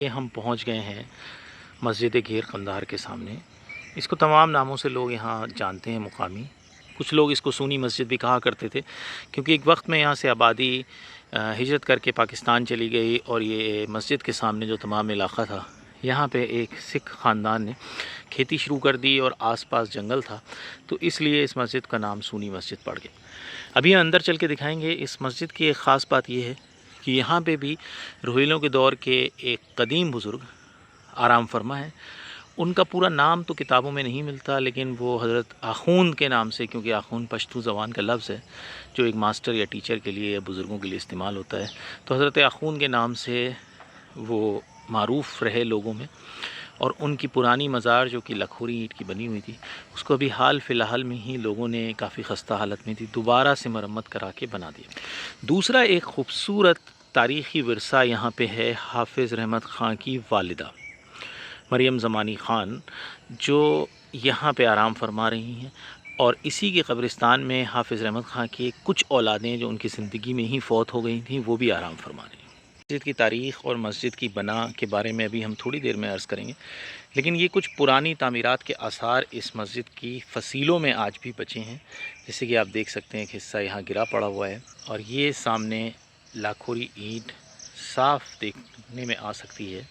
یہ ہم پہنچ گئے ہیں مسجد گھیر قندھار کے سامنے۔ اس کو تمام ناموں سے لوگ یہاں جانتے ہیں مقامی۔ کچھ لوگ اس کو سونی مسجد بھی کہا کرتے تھے، کیونکہ ایک وقت میں یہاں سے آبادی ہجرت کر کے پاکستان چلی گئی، اور یہ مسجد کے سامنے جو تمام علاقہ تھا، یہاں پہ ایک سکھ خاندان نے کھیتی شروع کر دی اور آس پاس جنگل تھا، تو اس لیے اس مسجد کا نام سونی مسجد پڑ گیا۔ ابھی اندر چل کے دکھائیں گے۔ اس مسجد کی ایک خاص بات یہ ہے کہ یہاں پہ بھی روہیلوں کے دور کے ایک قدیم بزرگ آرام فرما ہے۔ ان کا پورا نام تو کتابوں میں نہیں ملتا، لیکن وہ حضرت آخوند کے نام سے، کیونکہ آخوند پشتو زبان کا لفظ ہے جو ایک ماسٹر یا ٹیچر کے لیے یا بزرگوں کے لیے استعمال ہوتا ہے، تو حضرت آخوند کے نام سے وہ معروف رہے لوگوں میں۔ اور ان کی پرانی مزار جو کہ لکھوری اینٹ کی بنی ہوئی تھی، اس کو ابھی حال فی الحال میں ہی لوگوں نے کافی خستہ حالت میں تھی، دوبارہ سے مرمت کرا کے بنا دیا۔ دوسرا ایک خوبصورت تاریخی ورثہ یہاں پہ ہے حافظ رحمت خان کی والدہ مریم زمانی خان، جو یہاں پہ آرام فرما رہی ہیں، اور اسی کے قبرستان میں حافظ رحمت خان کی کچھ اولادیں جو ان کی زندگی میں ہی فوت ہو گئی تھیں، وہ بھی آرام فرما رہی ہیں۔ مسجد کی تاریخ اور مسجد کی بنا کے بارے میں ابھی ہم تھوڑی دیر میں عرض کریں گے، لیکن یہ کچھ پرانی تعمیرات کے آثار اس مسجد کی فصیلوں میں آج بھی بچے ہیں۔ جیسے کہ آپ دیکھ سکتے ہیں کہ حصہ یہاں گرا پڑا ہوا ہے، اور یہ سامنے لاکھوری اینٹ صاف دیکھنے میں آ سکتی ہے،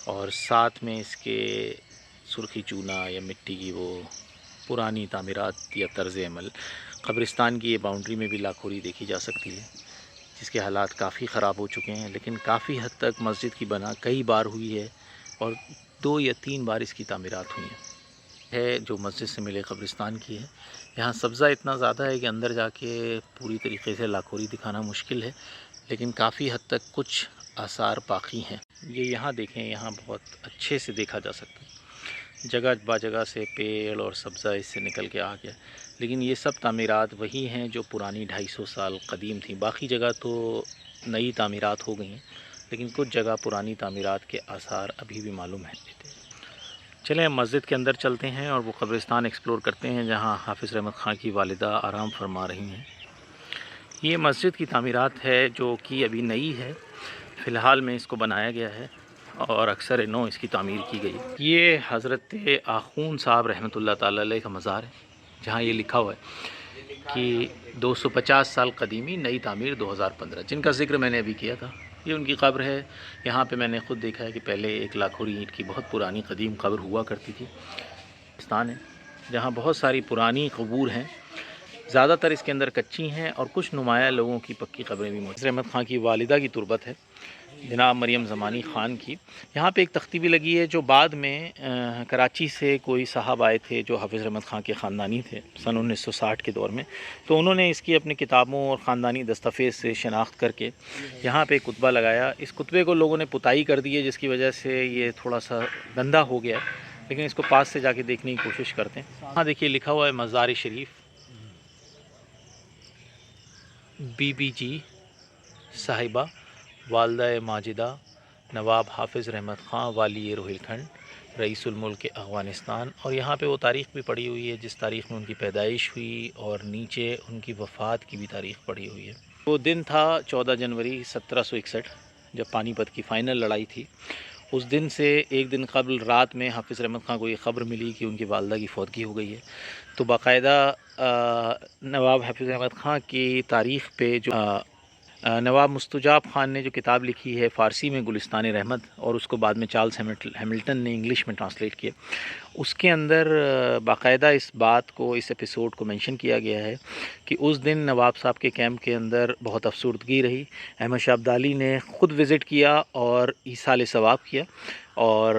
اور ساتھ میں اس کے سرخی چونا یا مٹی کی وہ پرانی تعمیرات یا طرز عمل۔ قبرستان کی یہ باؤنڈری میں بھی لاکھوری دیکھی جا سکتی ہے، جس کے حالات کافی خراب ہو چکے ہیں، لیکن کافی حد تک مسجد کی بنا کئی بار ہوئی ہے، اور 2 یا 3 بار اس کی تعمیرات ہوئی ہیں۔ جو مسجد سے ملے قبرستان کی ہے، یہاں سبزہ اتنا زیادہ ہے کہ اندر جا کے پوری طریقے سے لاکھوری دکھانا مشکل ہے، لیکن کافی حد تک کچھ آثار باقی ہیں۔ یہ یہاں دیکھیں، یہاں بہت اچھے سے دیکھا جا سکتا ہے، جگہ با جگہ سے پیڑ اور سبزہ اس سے نکل کے آ گیا، لیکن یہ سب تعمیرات وہی ہیں جو پرانی 250 سال قدیم تھیں۔ باقی جگہ تو نئی تعمیرات ہو گئی ہیں، لیکن کچھ جگہ پرانی تعمیرات کے آثار ابھی بھی معلوم ہیں۔ چلیں مسجد کے اندر چلتے ہیں اور وہ قبرستان ایکسپلور کرتے ہیں جہاں حافظ رحمت خان کی والدہ آرام فرما رہی ہیں۔ یہ مسجد کی تعمیرات ہے جو کہ ابھی نئی ہے، فی الحال میں اس کو بنایا گیا ہے، اور اکثر نو اس کی تعمیر کی گئی۔ یہ حضرت آخوند صاحب رحمۃ اللہ تعالی علیہ کا مزار ہے، جہاں یہ لکھا ہوا ہے کہ 250 سال قدیمی، نئی تعمیر 2015، جن کا ذکر میں نے ابھی کیا تھا۔ یہ ان کی قبر ہے۔ یہاں پہ میں نے خود دیکھا ہے کہ پہلے ایک لاکھوری اینٹ کی بہت پرانی قدیم قبر ہوا کرتی تھی۔ پاکستان ہے جہاں بہت ساری پرانی قبور ہیں، زیادہ تر اس کے اندر کچی ہیں، اور کچھ نمایاں لوگوں کی پکی قبریں بھی موجود ہیں۔ رحمت خان کی والدہ کی تربت ہے، جناب مریم زمانی خان کی۔ یہاں پہ ایک تختی بھی لگی ہے، جو بعد میں کراچی سے کوئی صاحب آئے تھے جو حافظ رحمت خان کے خاندانی تھے سن 1960 کے دور میں، تو انہوں نے اس کی اپنی کتابوں اور خاندانی دستاویز سے شناخت کر کے یہاں پہ ایک کتبہ لگایا۔ اس کتبے کو لوگوں نے پتائی کر دی ہے، جس کی وجہ سے یہ تھوڑا سا گندہ ہو گیا ہے، لیکن اس کو پاس سے جا کے دیکھنے کی کوشش کرتے ہیں۔ ہاں دیکھیے لکھا ہوا ہے مزار شریف، بی بی جی صاحبہ والدہ ماجدہ نواب حافظ رحمت خان والی روہیل کھنڈ رئیس الملک افغانستان، اور یہاں پہ وہ تاریخ بھی پڑی ہوئی ہے جس تاریخ میں ان کی پیدائش ہوئی، اور نیچے ان کی وفات کی بھی تاریخ پڑی ہوئی ہے۔ وہ دن تھا 14 جنوری 1761، جب پانی پت کی فائنل لڑائی تھی۔ اس دن سے ایک دن قبل رات میں حافظ رحمت خان کو یہ خبر ملی کہ ان کی والدہ کی فوتگی ہو گئی ہے، تو باقاعدہ نواب حافظ رحمت خان کی تاریخ پہ جو نواب مستجاب خان نے جو کتاب لکھی ہے فارسی میں گلستان رحمت، اور اس کو بعد میں چارلز ہیملٹن نے انگلش میں ٹرانسلیٹ کیا، اس کے اندر باقاعدہ اس بات کو، اس ایپیسوڈ کو مینشن کیا گیا ہے کہ اس دن نواب صاحب کے کیمپ کے اندر بہت افسردگی رہی۔ احمد شاہ ابدالی نے خود وزٹ کیا اور ایصال ثواب کیا، اور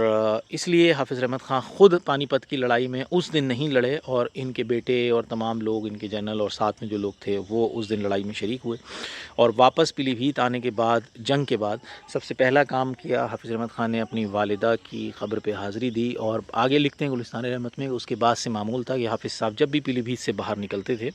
اس لیے حافظ رحمت خان خود پانی پت کی لڑائی میں اس دن نہیں لڑے، اور ان کے بیٹے اور تمام لوگ، ان کے جنرل اور ساتھ میں جو لوگ تھے، وہ اس دن لڑائی میں شریک ہوئے، اور واپس پیلی بھیت آنے کے بعد، جنگ کے بعد، سب سے پہلا کام کیا حافظ رحمت خان نے اپنی والدہ کی قبر پہ حاضری دی، اور آگے لکھتے ہیں گلستان رحمت میں، اس کے بعد سے معمول تھا کہ حافظ صاحب جب بھی پیلی بھیت سے باہر نکلتے تھے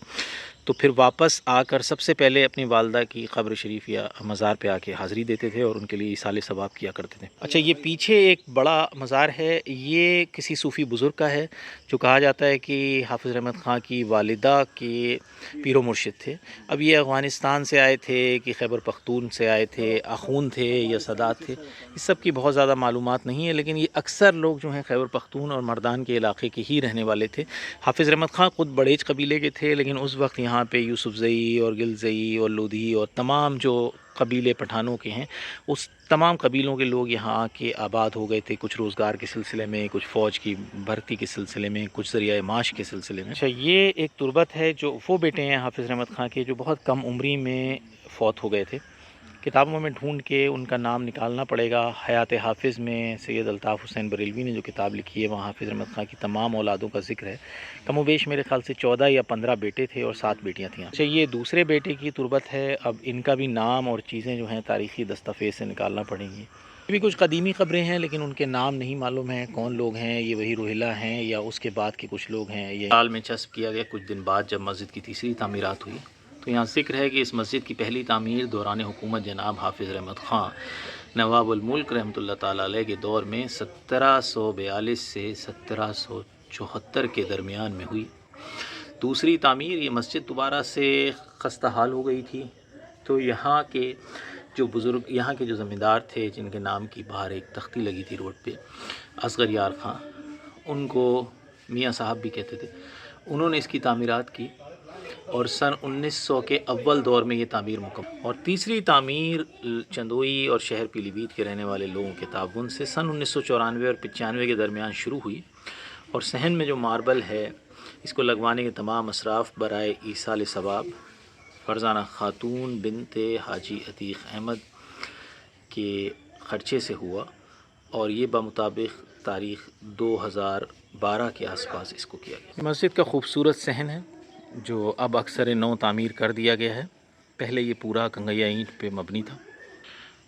تو پھر واپس آ کر سب سے پہلے اپنی والدہ کی قبر شریف یا مزار پہ آ کے حاضری دیتے تھے اور ان کے لیے ایصال ثواب کیا کرتے تھے۔ اچھا، یہ پیچھے ایک بڑا مزار ہے، یہ کسی صوفی بزرگ کا ہے جو کہا جاتا ہے کہ حافظ رحمت خاں کی والدہ کے پیر و مرشد تھے۔ اب یہ افغانستان سے آئے تھے کہ خیبر پختون سے آئے تھے، آخون تھے یا سادات تھے، اس سب کی بہت زیادہ معلومات نہیں ہے، لیکن یہ اکثر لوگ جو ہیں خیبر پختون اور مردان کے علاقے کے ہی رہنے والے تھے۔ حافظ رحمت خاں خود بڑیچ قبیلے کے تھے، لیکن اس وقت یہاں پہ یوسف زئی اور گل زئی اور لودھی اور تمام جو قبیلے پٹھانوں کے ہیں، اس تمام قبیلوں کے لوگ یہاں آ کے آباد ہو گئے تھے، کچھ روزگار کے سلسلے میں، کچھ فوج کی بھرتی کے سلسلے میں، کچھ ذریعہ معاش کے سلسلے میں۔ اچھا، یہ ایک تربت ہے جو وہ بیٹے ہیں حافظ رحمت خاں کے جو بہت کم عمری میں فوت ہو گئے تھے۔ کتابوں میں ڈھونڈ کے ان کا نام نکالنا پڑے گا۔ حیات حافظ میں سید الطاف حسین بریلوی نے جو کتاب لکھی ہے وہاں حافظ رحمت خاں کی تمام اولادوں کا ذکر ہے۔ کم و بیش میرے خیال سے 14 یا 15 بیٹے تھے اور 7 بیٹیاں تھیں۔ اچھا، یہ دوسرے بیٹے کی تربت ہے، اب ان کا بھی نام اور چیزیں جو ہیں تاریخی دستاویز سے نکالنا پڑیں گی۔ یہ بھی کچھ قدیمی قبریں ہیں لیکن ان کے نام نہیں معلوم ہیں کون لوگ ہیں، یہ وہی روہیلہ ہیں یا اس کے بعد کے کچھ لوگ ہیں۔ یہ سال میں چسپ کیا گیا کچھ دن بعد جب مسجد کی تیسری تعمیرات ہوئی، تو یہاں ذکر ہے کہ اس مسجد کی پہلی تعمیر دوران حکومت جناب حافظ رحمت خاں نواب الملک رحمۃ اللہ تعالیٰ علیہ کے دور میں 1742 سے 1774 کے درمیان میں ہوئی۔ دوسری تعمیر، یہ مسجد دوبارہ سے خستہ حال ہو گئی تھی، تو یہاں کے جو بزرگ، یہاں کے جو زمیندار تھے جن کے نام کی باہر ایک تختی لگی تھی روڈ پہ، اصغر یار خاں، ان کو میاں صاحب بھی کہتے تھے، انہوں نے اس کی تعمیرات کی اور سن 1900 کے اول دور میں یہ تعمیر مکمل۔ اور تیسری تعمیر چندوئی اور شہر پیلی بھیت کے رہنے والے لوگوں کے تعاون سے سن 1994 اور 95 کے درمیان شروع ہوئی، اور صحن میں جو ماربل ہے اس کو لگوانے کے تمام اصراف برائے ایصال ثواب فرزانہ خاتون بنت حاجی عتیق احمد کے خرچے سے ہوا، اور یہ بمطابق تاریخ 2012 کے آس پاس اس کو کیا گیا۔ مسجد کا خوبصورت صحن ہے جو اب اکثر نو تعمیر کر دیا گیا ہے، پہلے یہ پورا کنگیا اینٹ پہ مبنی تھا،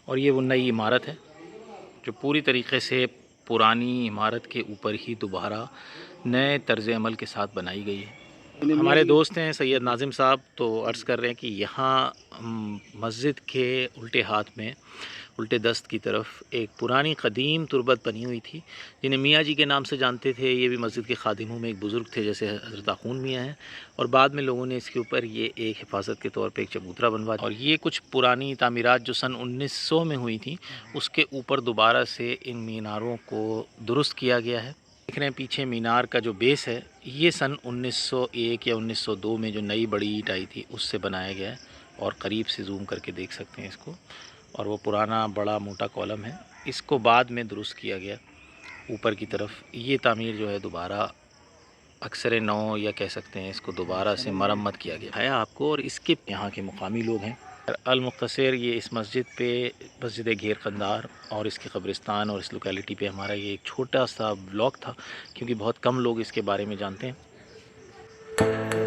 اور یہ وہ نئی عمارت ہے جو پوری طریقے سے پرانی عمارت کے اوپر ہی دوبارہ نئے طرز عمل کے ساتھ بنائی گئی ہے۔ ہمارے دوست ہیں سید ناظم صاحب، تو عرض کر رہے ہیں کہ یہاں مسجد کے الٹے ہاتھ میں، الٹے دست کی طرف ایک پرانی قدیم تربت بنی ہوئی تھی جنہیں میاں جی کے نام سے جانتے تھے۔ یہ بھی مسجد کے خادموں میں ایک بزرگ تھے جیسے حضرت آخون میاں ہیں، اور بعد میں لوگوں نے اس کے اوپر یہ ایک حفاظت کے طور پہ ایک چبوترا بنوا دیا۔ اور یہ کچھ پرانی تعمیرات جو سن 1900 میں ہوئی تھیں اس کے اوپر دوبارہ سے ان میناروں کو درست کیا گیا ہے۔ دیکھ رہے ہیں پیچھے مینار کا جو بیس ہے، یہ سن 1901 یا 1902 میں جو نئی بڑی اینٹ آئی تھی اس سے بنایا گیا ہے، اور قریب سے زوم کر کے دیکھ سکتے ہیں اس کو، اور وہ پرانا بڑا موٹا کالم ہے، اس کو بعد میں درست کیا گیا اوپر کی طرف۔ یہ تعمیر جو ہے دوبارہ اکثر نو، یا کہہ سکتے ہیں اس کو دوبارہ سے مرمت کیا گیا ہے آپ کو، اور اس کے یہاں کے مقامی لوگ ہیں۔ المختصر یہ اس مسجد پہ، مسجد گھیر قندھار اور اس کے قبرستان اور اس لوکیلٹی پہ ہمارا یہ ایک چھوٹا سا بلاگ تھا، کیونکہ بہت کم لوگ اس کے بارے میں جانتے ہیں۔